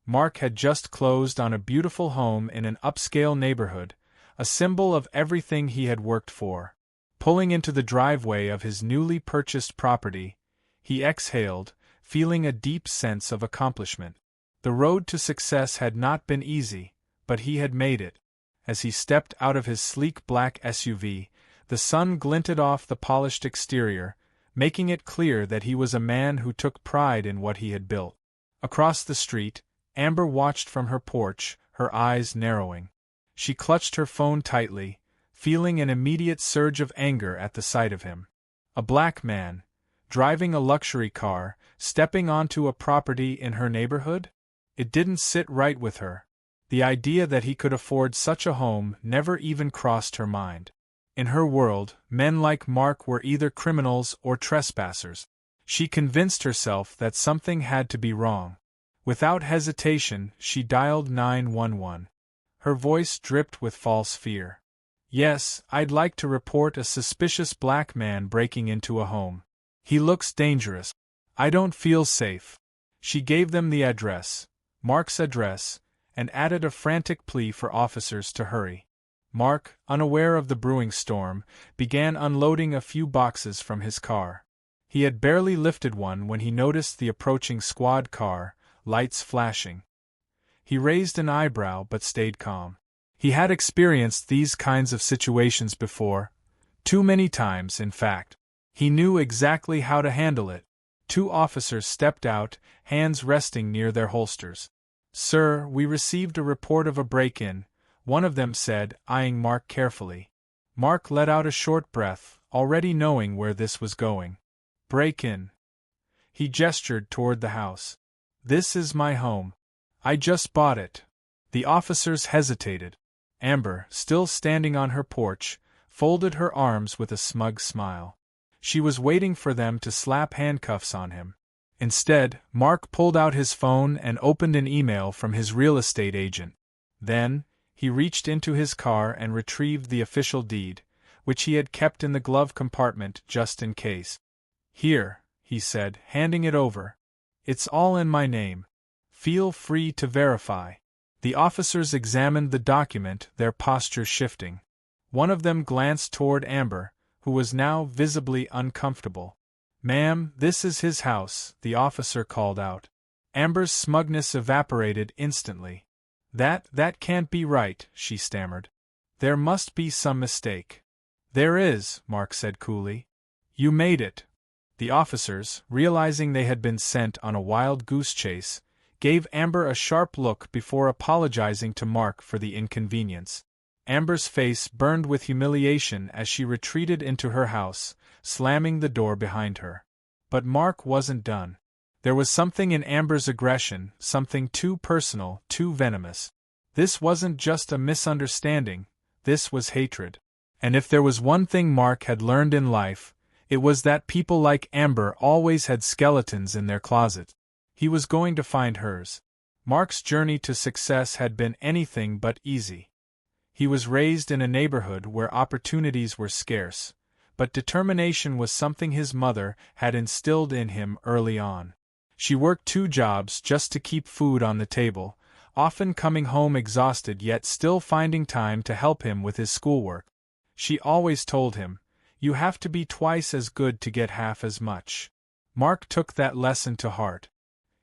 Mark had just closed on a beautiful home in an upscale neighborhood, a symbol of everything he had worked for. Pulling into the driveway of his newly purchased property, he exhaled, feeling a deep sense of accomplishment. The road to success had not been easy, but he had made it. As he stepped out of his sleek black SUV, the sun glinted off the polished exterior, making it clear that he was a man who took pride in what he had built. Across the street, Amber watched from her porch, her eyes narrowing. She clutched her phone tightly, feeling an immediate surge of anger at the sight of him. A black man, driving a luxury car, stepping onto a property in her neighborhood? It didn't sit right with her. The idea that he could afford such a home never even crossed her mind. In her world, men like Mark were either criminals or trespassers. She convinced herself that something had to be wrong. Without hesitation, she dialed 911. Her voice dripped with false fear. "Yes, I'd like to report a suspicious black man breaking into a home. He looks dangerous. I don't feel safe." She gave them the address, Mark's address, and added a frantic plea for officers to hurry. Mark, unaware of the brewing storm, began unloading a few boxes from his car. He had barely lifted one when he noticed the approaching squad car, lights flashing. He raised an eyebrow but stayed calm. He had experienced these kinds of situations before, too many times, in fact. He knew exactly how to handle it. 2 officers stepped out, hands resting near their holsters. "Sir, we received a report of a break-in," one of them said, eyeing Mark carefully. Mark let out a short breath, already knowing where this was going. "Break-in." He gestured toward the house. "This is my home. I just bought it." The officers hesitated. Amber, still standing on her porch, folded her arms with a smug smile. She was waiting for them to slap handcuffs on him. Instead, Mark pulled out his phone and opened an email from his real estate agent. Then, he reached into his car and retrieved the official deed, which he had kept in the glove compartment just in case. "Here," he said, handing it over. "It's all in my name. Feel free to verify." The officers examined the document, their posture shifting. One of them glanced toward Amber, who was now visibly uncomfortable. "Ma'am, this is his house," the officer called out. Amber's smugness evaporated instantly. That can't be right," she stammered. "There must be some mistake." "There is," Mark said coolly. "You made it." The officers, realizing they had been sent on a wild goose chase, gave Amber a sharp look before apologizing to Mark for the inconvenience. Amber's face burned with humiliation as she retreated into her house, slamming the door behind her. But Mark wasn't done. There was something in Amber's aggression, something too personal, too venomous. This wasn't just a misunderstanding, this was hatred. And if there was one thing Mark had learned in life, it was that people like Amber always had skeletons in their closet. He was going to find hers. Mark's journey to success had been anything but easy. He was raised in a neighborhood where opportunities were scarce, but determination was something his mother had instilled in him early on. She worked 2 jobs just to keep food on the table, often coming home exhausted yet still finding time to help him with his schoolwork. She always told him, "You have to be twice as good to get half as much." Mark took that lesson to heart.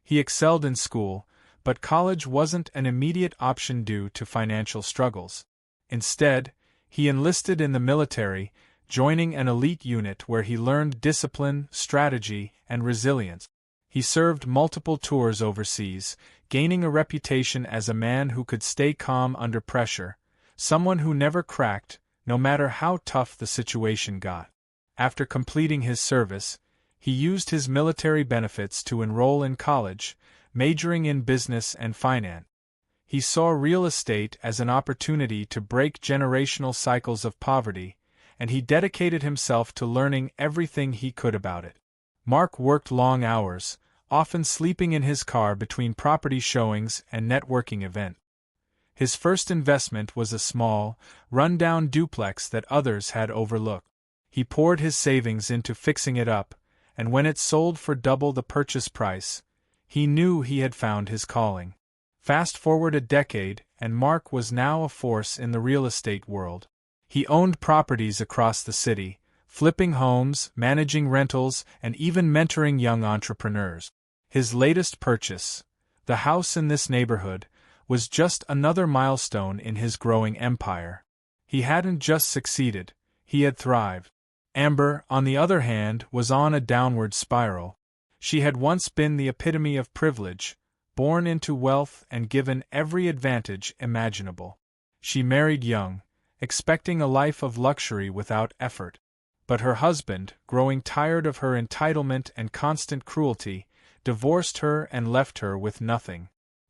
He excelled in school, but college wasn't an immediate option due to financial struggles. Instead, he enlisted in the military, joining an elite unit where he learned discipline, strategy, and resilience. He served multiple tours overseas, gaining a reputation as a man who could stay calm under pressure, someone who never cracked, no matter how tough the situation got. After completing his service, he used his military benefits to enroll in college, majoring in business and finance. He saw real estate as an opportunity to break generational cycles of poverty, and he dedicated himself to learning everything he could about it. Mark worked long hours, often sleeping in his car between property showings and networking events. His first investment was a small, run-down duplex that others had overlooked. He poured his savings into fixing it up, and when it sold for double the purchase price, he knew he had found his calling. Fast forward a decade, and Mark was now a force in the real estate world. He owned properties across the city, flipping homes, managing rentals, and even mentoring young entrepreneurs. His latest purchase, the house in this neighborhood, was just another milestone in his growing empire. He hadn't just succeeded, he had thrived. Amber, on the other hand, was on a downward spiral. She had once been the epitome of privilege, born into wealth and given every advantage imaginable. She married young, expecting a life of luxury without effort. But her husband, growing tired of her entitlement and constant cruelty, divorced her and left her with nothing.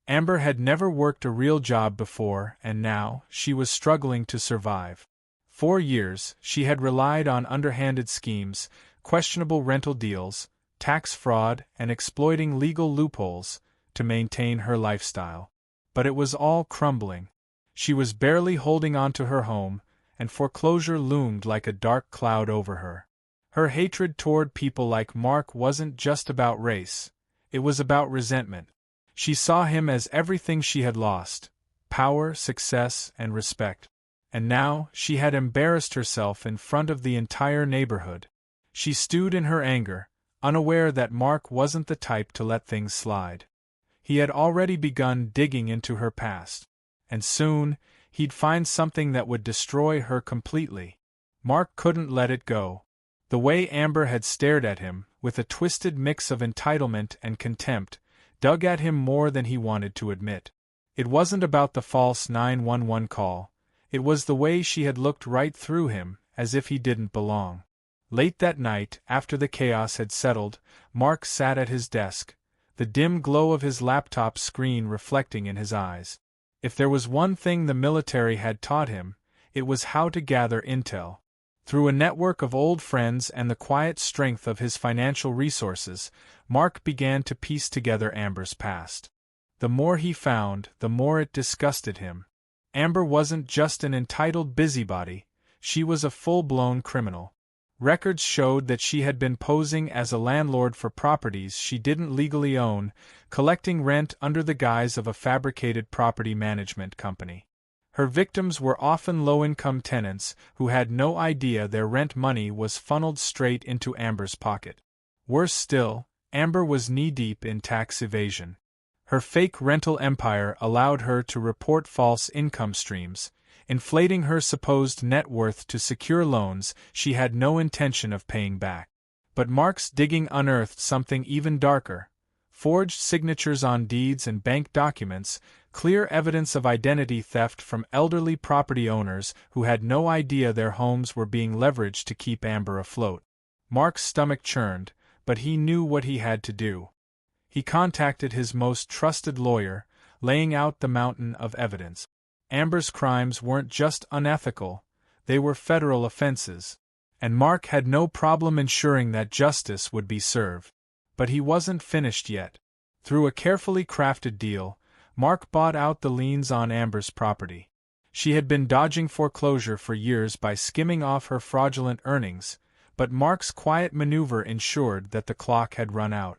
Amber had never worked a real job before, and now she was struggling to survive. For years, she had relied on underhanded schemes, questionable rental deals, tax fraud, and exploiting legal loopholes to maintain her lifestyle. But it was all crumbling. She was barely holding on to her home, and foreclosure loomed like a dark cloud over her. Her hatred toward people like Mark wasn't just about race, it was about resentment. She saw him as everything she had lost: power, success, and respect. And now, she had embarrassed herself in front of the entire neighborhood. She stewed in her anger, unaware that Mark wasn't the type to let things slide. He had already begun digging into her past. And soon, he'd find something that would destroy her completely. Mark couldn't let it go. The way Amber had stared at him, with a twisted mix of entitlement and contempt, dug at him more than he wanted to admit. It wasn't about the false 911 call. It was the way she had looked right through him, as if he didn't belong. Late that night, after the chaos had settled, Mark sat at his desk, the dim glow of his laptop screen reflecting in his eyes. If there was one thing the military had taught him, it was how to gather intel. Through a network of old friends and the quiet strength of his financial resources, Mark began to piece together Amber's past. The more he found, the more it disgusted him. Amber wasn't just an entitled busybody, she was a full-blown criminal. Records showed that she had been posing as a landlord for properties she didn't legally own, collecting rent under the guise of a fabricated property management company. Her victims were often low-income tenants who had no idea their rent money was funneled straight into Amber's pocket. Worse still, Amber was knee-deep in tax evasion. Her fake rental empire allowed her to report false income streams, inflating her supposed net worth to secure loans she had no intention of paying back. But Mark's digging unearthed something even darker: forged signatures on deeds and bank documents, clear evidence of identity theft from elderly property owners who had no idea their homes were being leveraged to keep Amber afloat. Mark's stomach churned, but he knew what he had to do. He contacted his most trusted lawyer, laying out the mountain of evidence. Amber's crimes weren't just unethical, they were federal offenses, and Mark had no problem ensuring that justice would be served. But he wasn't finished yet. Through a carefully crafted deal, Mark bought out the liens on Amber's property. She had been dodging foreclosure for years by skimming off her fraudulent earnings, but Mark's quiet maneuver ensured that the clock had run out.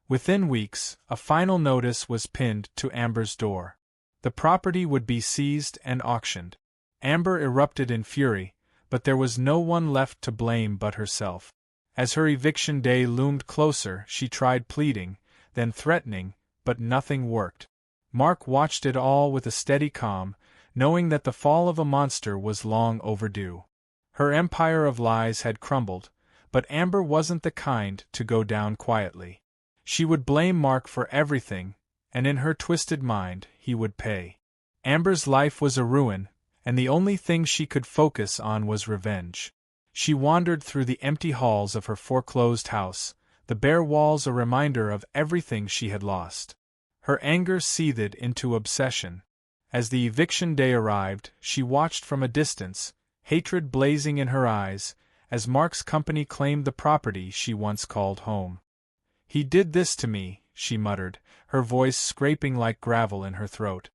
Within weeks, a final notice was pinned to Amber's door. The property would be seized and auctioned. Amber erupted in fury, but there was no one left to blame but herself. As her eviction day loomed closer, she tried pleading, then threatening, but nothing worked. Mark watched it all with a steady calm, knowing that the fall of a monster was long overdue. Her empire of lies had crumbled, but Amber wasn't the kind to go down quietly. She would blame Mark for everything, and in her twisted mind, he would pay. Amber's life was a ruin, and the only thing she could focus on was revenge. She wandered through the empty halls of her foreclosed house, the bare walls a reminder of everything she had lost. Her anger seethed into obsession. As the eviction day arrived, she watched from a distance, hatred blazing in her eyes, as Mark's company claimed the property she once called home. "He did this to me," she muttered, her voice scraping like gravel in her throat.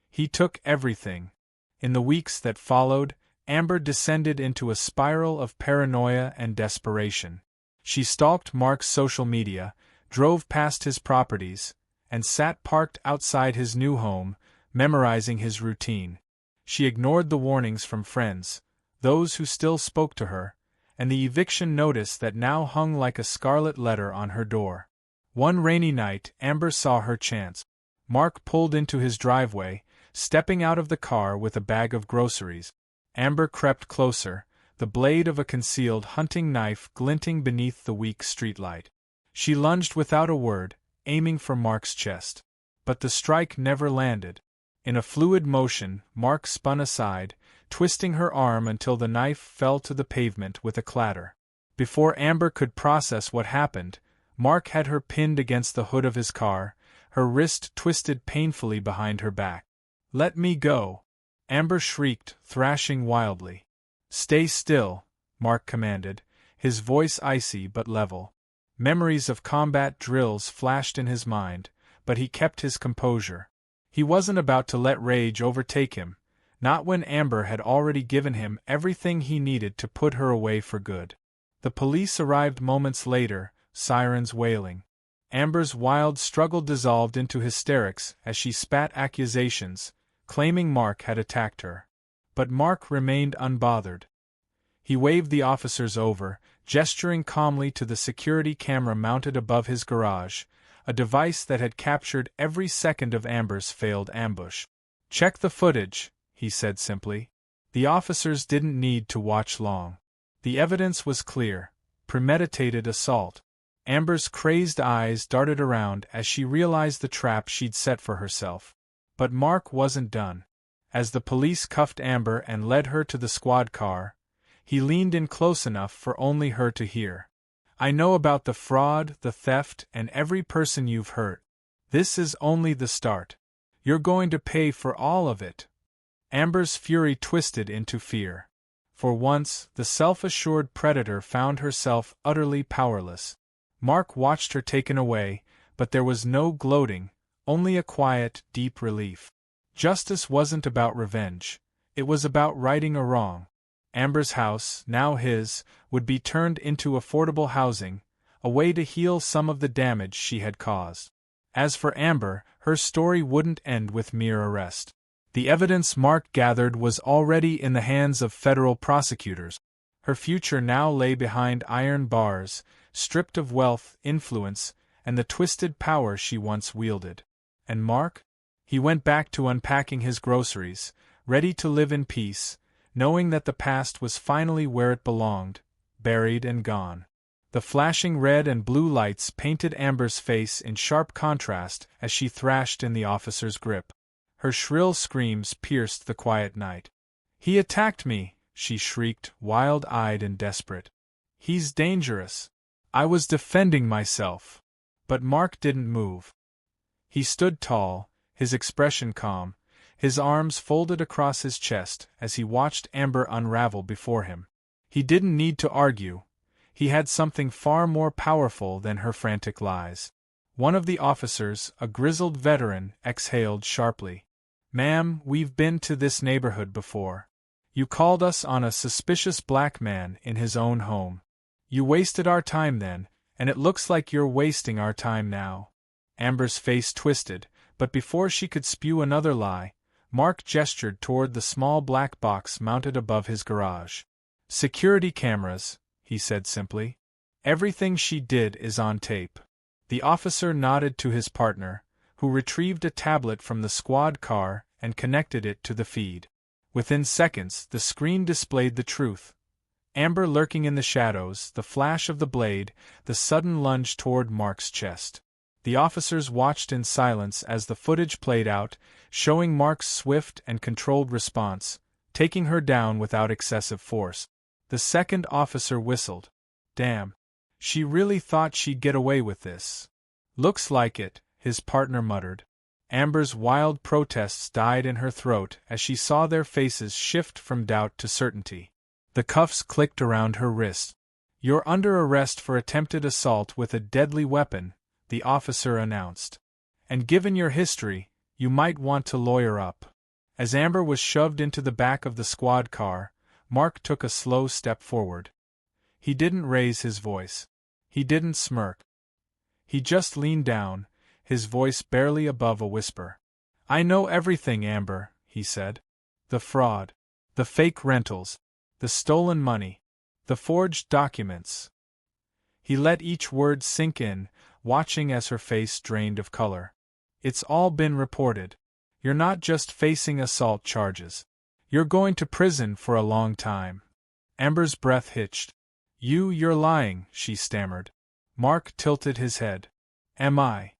"He took everything." In the weeks that followed, Amber descended into a spiral of paranoia and desperation. She stalked Mark's social media, drove past his properties, and sat parked outside his new home, memorizing his routine. She ignored the warnings from friends, those who still spoke to her, and the eviction notice that now hung like a scarlet letter on her door. One rainy night, Amber saw her chance. Mark pulled into his driveway, stepping out of the car with a bag of groceries. Amber crept closer, the blade of a concealed hunting knife glinting beneath the weak streetlight. She lunged without a word, aiming for Mark's chest. But the strike never landed. In a fluid motion, Mark spun aside, twisting her arm until the knife fell to the pavement with a clatter. Before Amber could process what happened, Mark had her pinned against the hood of his car, her wrist twisted painfully behind her back. "Let me go!" Amber shrieked, thrashing wildly. "Stay still," Mark commanded, his voice icy but level. Memories of combat drills flashed in his mind, but he kept his composure. He wasn't about to let rage overtake him, not when Amber had already given him everything he needed to put her away for good. The police arrived moments later, sirens wailing. Amber's wild struggle dissolved into hysterics as she spat accusations, claiming Mark had attacked her. But Mark remained unbothered. He waved the officers over, gesturing calmly to the security camera mounted above his garage, a device that had captured every second of Amber's failed ambush. "Check the footage," he said simply. The officers didn't need to watch long. The evidence was clear: premeditated assault. Amber's crazed eyes darted around as she realized the trap she'd set for herself. But Mark wasn't done. As the police cuffed Amber and led her to the squad car, he leaned in close enough for only her to hear. "I know about the fraud, the theft, and every person you've hurt. This is only the start. You're going to pay for all of it." Amber's fury twisted into fear. For once, the self-assured predator found herself utterly powerless. Mark watched her taken away, but there was no gloating, only a quiet, deep relief. Justice wasn't about revenge. It was about righting a wrong. Amber's house, now his, would be turned into affordable housing, a way to heal some of the damage she had caused. As for Amber, her story wouldn't end with mere arrest. The evidence Mark gathered was already in the hands of federal prosecutors. Her future now lay behind iron bars, stripped of wealth, influence, and the twisted power she once wielded. And Mark? He went back to unpacking his groceries, ready to live in peace, knowing that the past was finally where it belonged, buried and gone. The flashing red and blue lights painted Amber's face in sharp contrast as she thrashed in the officer's grip. Her shrill screams pierced the quiet night. "He attacked me," she shrieked, wild-eyed and desperate. "He's dangerous. I was defending myself." But Mark didn't move. He stood tall, his expression calm, his arms folded across his chest as he watched Amber unravel before him. He didn't need to argue. He had something far more powerful than her frantic lies. One of the officers, a grizzled veteran, exhaled sharply. "Ma'am, we've been to this neighborhood before. You called us on a suspicious black man in his own home. You wasted our time then, and it looks like you're wasting our time now." Amber's face twisted, but before she could spew another lie, Mark gestured toward the small black box mounted above his garage. "Security cameras," he said simply. "Everything she did is on tape." The officer nodded to his partner, who retrieved a tablet from the squad car and connected it to the feed. Within seconds, the screen displayed the truth. Amber lurking in the shadows, the flash of the blade, the sudden lunge toward Mark's chest. The officers watched in silence as the footage played out, showing Mark's swift and controlled response, taking her down without excessive force. The second officer whistled. "Damn. She really thought she'd get away with this." "Looks like it," his partner muttered. Amber's wild protests died in her throat as she saw their faces shift from doubt to certainty. The cuffs clicked around her wrist. "You're under arrest for attempted assault with a deadly weapon," the officer announced. "And given your history, you might want to lawyer up." As Amber was shoved into the back of the squad car, Mark took a slow step forward. He didn't raise his voice. He didn't smirk. He just leaned down, his voice barely above a whisper. "I know everything, Amber," he said. "The fraud. The fake rentals. The stolen money. The forged documents." He let each word sink in, watching as her face drained of color. "It's all been reported. You're not just facing assault charges. You're going to prison for a long time." Amber's breath hitched. You're lying," she stammered. Mark tilted his head. "Am I?"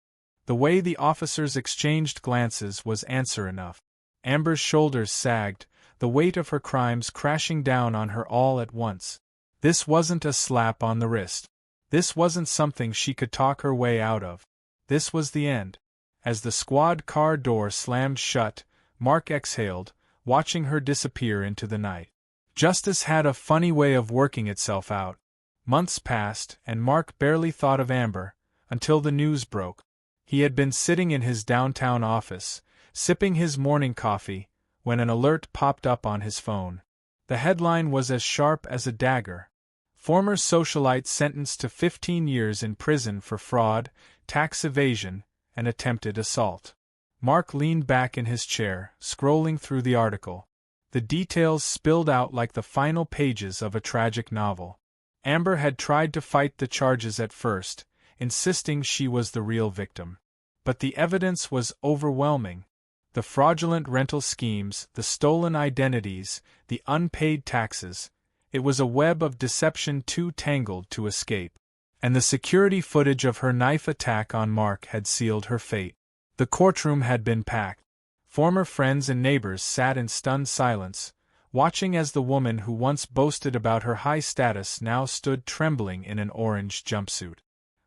The way the officers exchanged glances was answer enough. Amber's shoulders sagged, the weight of her crimes crashing down on her all at once. This wasn't a slap on the wrist. This wasn't something she could talk her way out of. This was the end. As the squad car door slammed shut, Mark exhaled, watching her disappear into the night. Justice had a funny way of working itself out. Months passed, and Mark barely thought of Amber, until the news broke. He had been sitting in his downtown office, sipping his morning coffee, when an alert popped up on his phone. The headline was as sharp as a dagger. Former socialite sentenced to 15 years in prison for fraud, tax evasion, and attempted assault. Mark leaned back in his chair, scrolling through the article. The details spilled out like the final pages of a tragic novel. Amber had tried to fight the charges at first, insisting she was the real victim. But the evidence was overwhelming. The fraudulent rental schemes, the stolen identities, the unpaid taxes. It was a web of deception too tangled to escape. And the security footage of her knife attack on Mark had sealed her fate. The courtroom had been packed. Former friends and neighbors sat in stunned silence, watching as the woman who once boasted about her high status now stood trembling in an orange jumpsuit.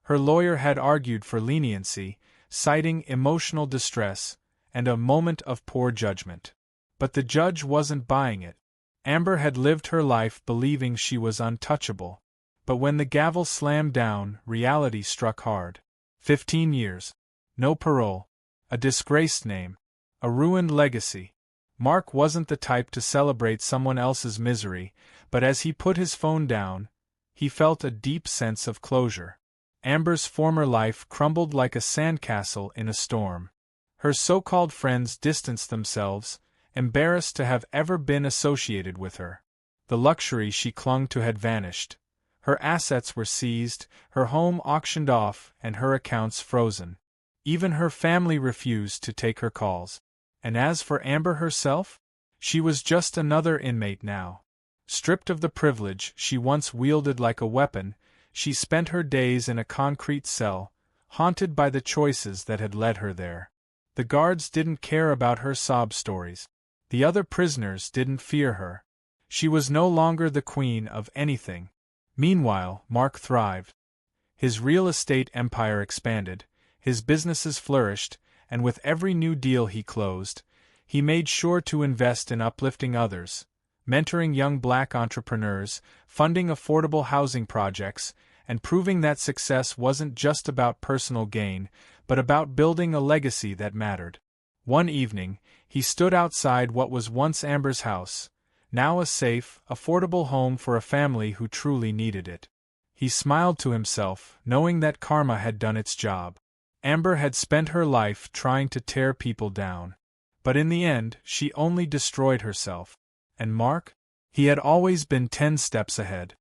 Her lawyer had argued for leniency, citing emotional distress and a moment of poor judgment. But the judge wasn't buying it. Amber had lived her life believing she was untouchable. But when the gavel slammed down, reality struck hard. 15 years. No parole. A disgraced name. A ruined legacy. Mark wasn't the type to celebrate someone else's misery, but as he put his phone down, he felt a deep sense of closure. Amber's former life crumbled like a sandcastle in a storm. Her so-called friends distanced themselves, embarrassed to have ever been associated with her. The luxury she clung to had vanished. Her assets were seized, her home auctioned off, and her accounts frozen. Even her family refused to take her calls. And as for Amber herself? She was just another inmate now. Stripped of the privilege she once wielded like a weapon, she spent her days in a concrete cell, haunted by the choices that had led her there. The guards didn't care about her sob stories. The other prisoners didn't fear her. She was no longer the queen of anything. Meanwhile, Mark thrived. His real estate empire expanded, his businesses flourished, and with every new deal he closed, he made sure to invest in uplifting others, mentoring young black entrepreneurs, funding affordable housing projects, and proving that success wasn't just about personal gain, but about building a legacy that mattered. One evening, he stood outside what was once Amber's house, now a safe, affordable home for a family who truly needed it. He smiled to himself, knowing that karma had done its job. Amber had spent her life trying to tear people down. But in the end, she only destroyed herself. And Mark? He had always been 10 steps ahead.